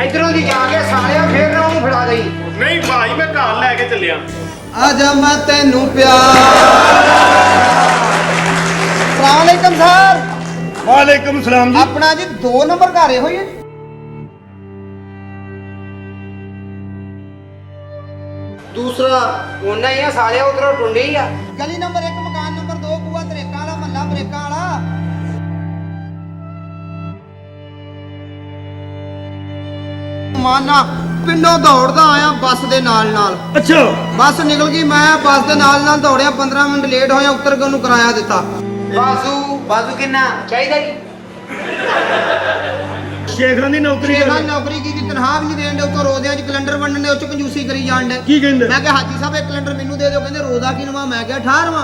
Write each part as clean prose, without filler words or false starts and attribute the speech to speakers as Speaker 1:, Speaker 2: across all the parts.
Speaker 1: ਇਧਰੋਂ ਦੀ ਜਾ ਕੇ ਸਾਲਿਆ ਫੇਰ ਨਾ ਉਹਨੂੰ ਫੜਾ ਦੇਈ।
Speaker 2: ਨਹੀਂ ਭਾਈ ਮੈਂ ਘਰ ਲੈ ਕੇ ਚੱਲਿਆ।
Speaker 1: ਆਜਾ ਮੈਂ ਤੈਨੂੰ ਪਿਆਰ। ਸਲਾਮ ਅਲੈਕਮ ਸਰ।
Speaker 3: ਵਾਲੇਕੁਮ ਸਲਾਮ ਜੀ।
Speaker 1: ਆਪਣਾ ਜੀ 2 ਨੰਬਰ ਘਰ ਇਹੋ ਹੀ ਹੈ। ਦੂਸਰਾ ਉਹਨਾਂ ਹੀ ਆ ਸਾਲਿਆ ਉਧਰੋਂ ਟੁੰਡੀ ਆ। ਗਲੀ ਨੰਬਰ 1 ਮਕਾਨ ਨੰਬਰ 2 ਬੂਆ ਤਰੇਕਾ ਵਾਲਾ ਮਹੱਲਾ ਬਰੇਕਾ ਵਾਲਾ। ਮਾਨਾ ਪਿੰਡੋਂ ਦੌੜਦਾ ਆਇਆ ਬੱਸ ਦੇ ਨਾਲ।
Speaker 3: ਅੱਛਾ
Speaker 1: ਬੱਸ ਨਿਕਲ ਗਈ, ਮੈਂ ਬੱਸ ਦੇ ਨਾਲ ਦੌੜਿਆ, 15 ਮਿੰਟ ਲੇਟ ਹੋਇਆ, ਉੱਤਰ ਕੇ ਉਹਨੂੰ ਕਿਰਾਇਆ ਦਿੱਤਾ। ਬਾਜ਼ੂ ਕਿੰਨਾ ਚਾਹੀਦਾ ਜੀ?
Speaker 3: ਸ਼ੇਖਰਾਂ ਦੀ ਨੌਕਰੀ
Speaker 1: ਸ਼ੇਖਾਂ ਨੌਕਰੀ ਕੀ ਤਨਖਾਹ ਵੀ ਨਹੀਂ ਦੇਣ ਦੇ, ਉੱਤੋਂ ਰੋਜ਼ਿਆਂ 'ਚ ਕੈਲੰਡਰ ਵੰਡਣ ਦੇ, ਉਹ 'ਚ ਕੰਜੂਸੀ ਕਰੀ ਜਾਣ ਦੇ।
Speaker 3: ਕੀ ਕਹਿੰਦੇ?
Speaker 1: ਮੈਂ ਕਿਹਾ ਹਾਜੀ ਸਾਹਿਬ ਇੱਕ ਕੈਲੰਡਰ ਮੈਨੂੰ ਦੇ ਦਿਓ। ਕਹਿੰਦੇ ਰੋਜ਼ਾ ਕੀ ਨਵਾਂ? ਮੈਂ ਕਿਹਾ 18ਵਾਂ।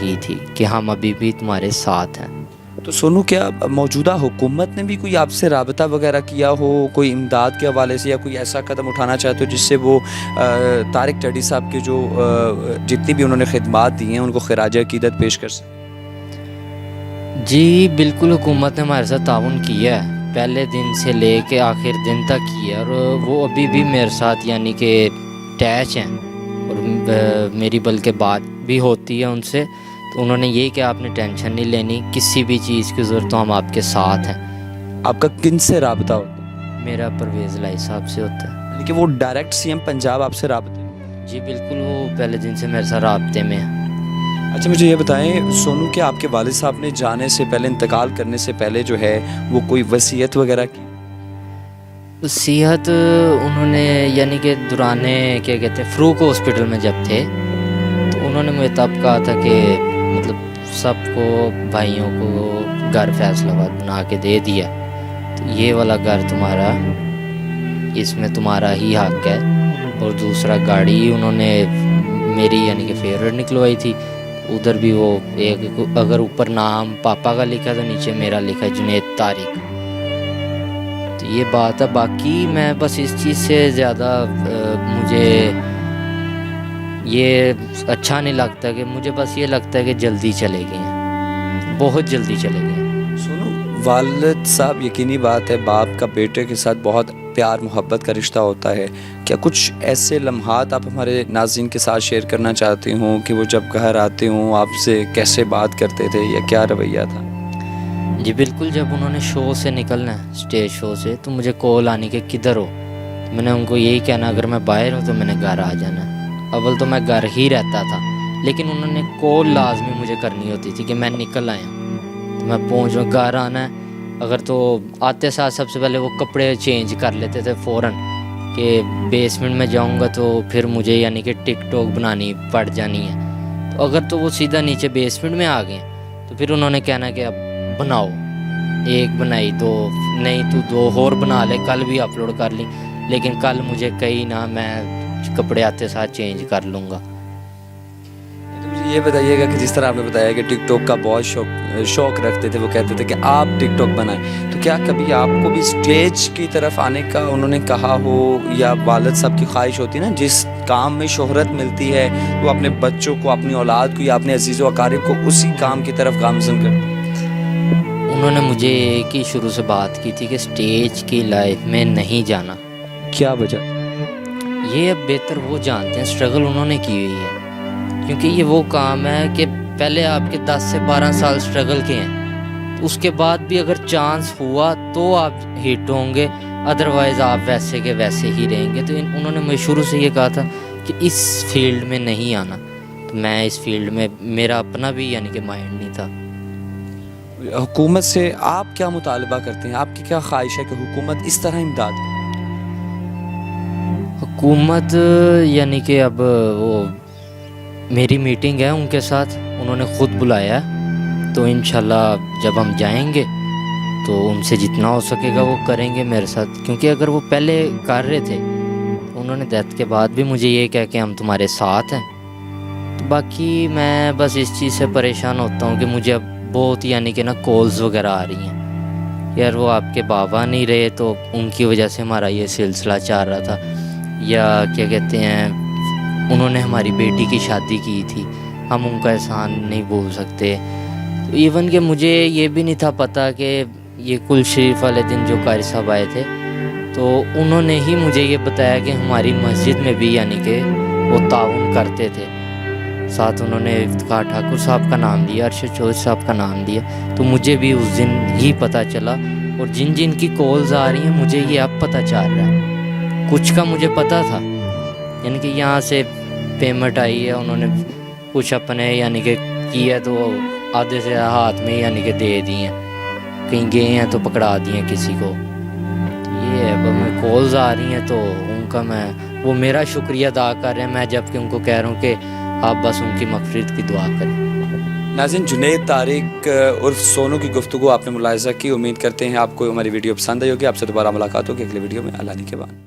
Speaker 4: کی تھی کہ ہم ابھی بھی تمہارے ساتھ ہیں.
Speaker 5: تو سونو کیا موجودہ حکومت نے بھی کوئی آپ سے رابطہ وغیرہ کیا ہو کوئی امداد کے حوالے سے یا کوئی ایسا قدم اٹھانا چاہتے ہو جس سے وہ طارق ٹیڈی صاحب کے جو جتنی بھی انہوں نے خدمات دی ہیں ان کو خراج عقیدت پیش کر سکیں؟
Speaker 4: جی بالکل، حکومت نے ہمارے ساتھ تعاون کیا ہے، پہلے دن سے لے کے آخر دن تک کیا، اور وہ ابھی بھی میرے ساتھ یعنی کہ اٹیچ ہیں، اور میری بلکہ بات بھی ہوتی ہے ان سے. تو انہوں نے یہ کہ آپ نے ٹینشن نہیں لینی، کسی بھی چیز کی ضرورت تو ہم آپ کے ساتھ ہیں.
Speaker 5: آپ کا کن سے رابطہ ہوتا ہے؟
Speaker 4: میرا پرویز لائی صاحب سے ہوتا ہے.
Speaker 5: یعنی کہ وہ ڈائریکٹ سی ایم پنجاب آپ سے رابطے میں؟
Speaker 4: جی بالکل، وہ پہلے دن سے میرے ساتھ رابطے میں ہیں.
Speaker 5: اچھا مجھے یہ بتائیں سونو کہ آپ کے والد صاحب نے جانے سے پہلے، انتقال کرنے سے پہلے جو ہے وہ کوئی وصیت وغیرہ کی؟
Speaker 4: وصیت انہوں نے یعنی کہ دوران کیا کہتے ہیں فروق ہاسپٹل میں جب تھے تو انہوں نے مجھے تب کہا تھا کہ مطلب سب کو بھائیوں کو گھر فیصلہ آباد بنا کے دے دیا، تو یہ والا گھر تمہارا، اس میں تمہارا ہی حق ہے. اور دوسرا گاڑی انہوں نے میری یعنی کہ فیوریٹ نکلوائی تھی، ادھر بھی وہ ایک اگر اوپر نام پاپا کا لکھا تو نیچے میرا لکھا جنید طارق. تو یہ بات ہے. باقی میں بس اس چیز سے زیادہ مجھے یہ اچھا نہیں لگتا، کہ مجھے بس یہ لگتا ہے کہ جلدی چلے گئے ہیں، بہت جلدی چلے گئے ہیں.
Speaker 5: سونو والد صاحب، یقینی بات ہے باپ کا بیٹے کے ساتھ بہت پیار محبت کا رشتہ ہوتا ہے، کیا کچھ ایسے لمحات آپ ہمارے ناظرین کے ساتھ شیئر کرنا چاہتے ہوں کہ وہ جب گھر آتے ہوں آپ سے کیسے بات کرتے تھے یا کیا رویہ تھا؟
Speaker 4: جی بالکل، جب انہوں نے شو سے نکلنا ہے، اسٹیج شو سے، تو مجھے کال آنی کہ کدھر ہو. میں نے ان کو یہی کہنا اگر میں باہر ہوں تو میں نے گھر آ جانا ہے. اول تو میں گھر ہی رہتا تھا، لیکن انہوں نے کال لازمی مجھے کرنی ہوتی تھی کہ میں نکل آیا ہوں، تو میں پہنچ گھر آنا ہے. اگر تو آتے ساتھ سب سے پہلے وہ کپڑے چینج کر لیتے تھے فوراً کہ بیسمنٹ میں جاؤں گا تو پھر مجھے یعنی کہ ٹک ٹاک بنانی پڑ جانی ہے. تو اگر تو وہ سیدھا نیچے بیسمنٹ میں آ گئے تو پھر انہوں نے کہنا کہ اب بناؤ، ایک بنائی دو، نہیں تو دو اور بنا لے، کل بھی اپلوڈ کر لی، لیکن کل مجھے کہیں نہ، میں کپڑے آتے ساتھ چینج کر لوں گا.
Speaker 5: تو مجھے یہ بتائیے گا کہ جس طرح آپ نے بتایا کہ ٹک ٹاک کا بہت شوق رکھتے تھے، وہ کہتے تھے کہ آپ ٹک ٹاک بنائیں، تو کیا کبھی آپ کو بھی اسٹیج کی طرف آنے کا انہوں نے کہا ہو، یا والد صاحب کی خواہش ہوتی نا جس کام میں شہرت ملتی ہے وہ اپنے بچوں کو، اپنی اولاد کو یا اپنے عزیز و اقارب کو اسی کام کی طرف گامزن کرتے ہیں؟
Speaker 4: انہوں نے مجھے ایک ہی شروع سے بات کی تھی کہ اسٹیج کی لائف میں نہیں جانا.
Speaker 5: کیا وجہ؟
Speaker 4: یہ اب بہتر وہ جانتے ہیں، اسٹرگل انہوں نے کی ہوئی ہے، کیونکہ یہ وہ کام ہے کہ پہلے آپ کے 10 سے 12 سال اسٹرگل کے ہیں، اس کے بعد بھی اگر چانس ہوا تو آپ ہٹ ہوں گے، ادروائز آپ ویسے کے ویسے ہی رہیں گے. تو انہوں نے مجھے شروع سے یہ کہا تھا کہ اس فیلڈ میں نہیں آنا. تو میں اس فیلڈ میں، میرا اپنا بھی یعنی کہ مائنڈ نہیں تھا.
Speaker 5: حکومت سے آپ کیا مطالبہ کرتے ہیں؟ آپ کی کیا خواہش ہے کہ حکومت اس طرح امداد کرے؟
Speaker 4: حکومت یعنی کہ اب وہ میری میٹنگ ہے ان کے ساتھ، انہوں نے خود بلایا، تو انشاءاللہ جب ہم جائیں گے تو ان سے جتنا ہو سکے گا وہ کریں گے میرے ساتھ. کیونکہ اگر وہ پہلے کر رہے تھے تو انہوں نے ڈیتھ کے بعد بھی مجھے یہ کہا کہ ہم تمہارے ساتھ ہیں. تو باقی میں بس اس چیز سے پریشان ہوتا ہوں کہ مجھے اب بہت یعنی کہ نا کالز وغیرہ آ رہی ہیں، یار وہ آپ کے بابا نہیں رہے تو ان کی وجہ سے ہمارا یہ سلسلہ چل رہا تھا، یا کیا کہتے ہیں انہوں نے ہماری بیٹی کی شادی کی تھی، ہم ان کا احسان نہیں بھول سکتے. تو ایون کہ مجھے یہ بھی نہیں تھا پتہ کہ یہ کل شریف والے دن جو قاری صاحب آئے تھے تو انہوں نے ہی مجھے یہ بتایا کہ ہماری مسجد میں بھی یعنی کہ وہ تعاون کرتے تھے. ساتھ انہوں نے افتخار ٹھاکر صاحب کا نام لیا، ارشد چودھری صاحب کا نام لیا. تو مجھے بھی اس دن ہی پتہ چلا، اور جن جن کی کالز آ رہی ہیں مجھے یہ اب پتہ چل رہا ہے. کچھ کا مجھے پتہ تھا، یعنی کہ یہاں سے پیمنٹ آئی ہے، انہوں نے کچھ اپنے یعنی کہ کیا تو آدھے سے ہاتھ میں یعنی کہ دے دی ہیں، کہیں گئے ہیں تو پکڑا دیے کسی کو. یہ ہے اب ہمیں کالز آ رہی ہیں تو ان کا میں وہ میرا شکریہ ادا کر رہے ہیں، میں جب کہ ان کو کہہ رہا ہوں کہ آپ بس ان کی مغفرت کی دعا کریں.
Speaker 5: ناظرین، جنید طارق عرف سونو کی گفتگو آپ نے ملاحظہ کی. امید کرتے ہیں آپ کو ہماری ویڈیو پسند آئی ہوگی. آپ سے دوبارہ ملاقات ہوگی اگلے ویڈیو میں. اللہ کے بعد.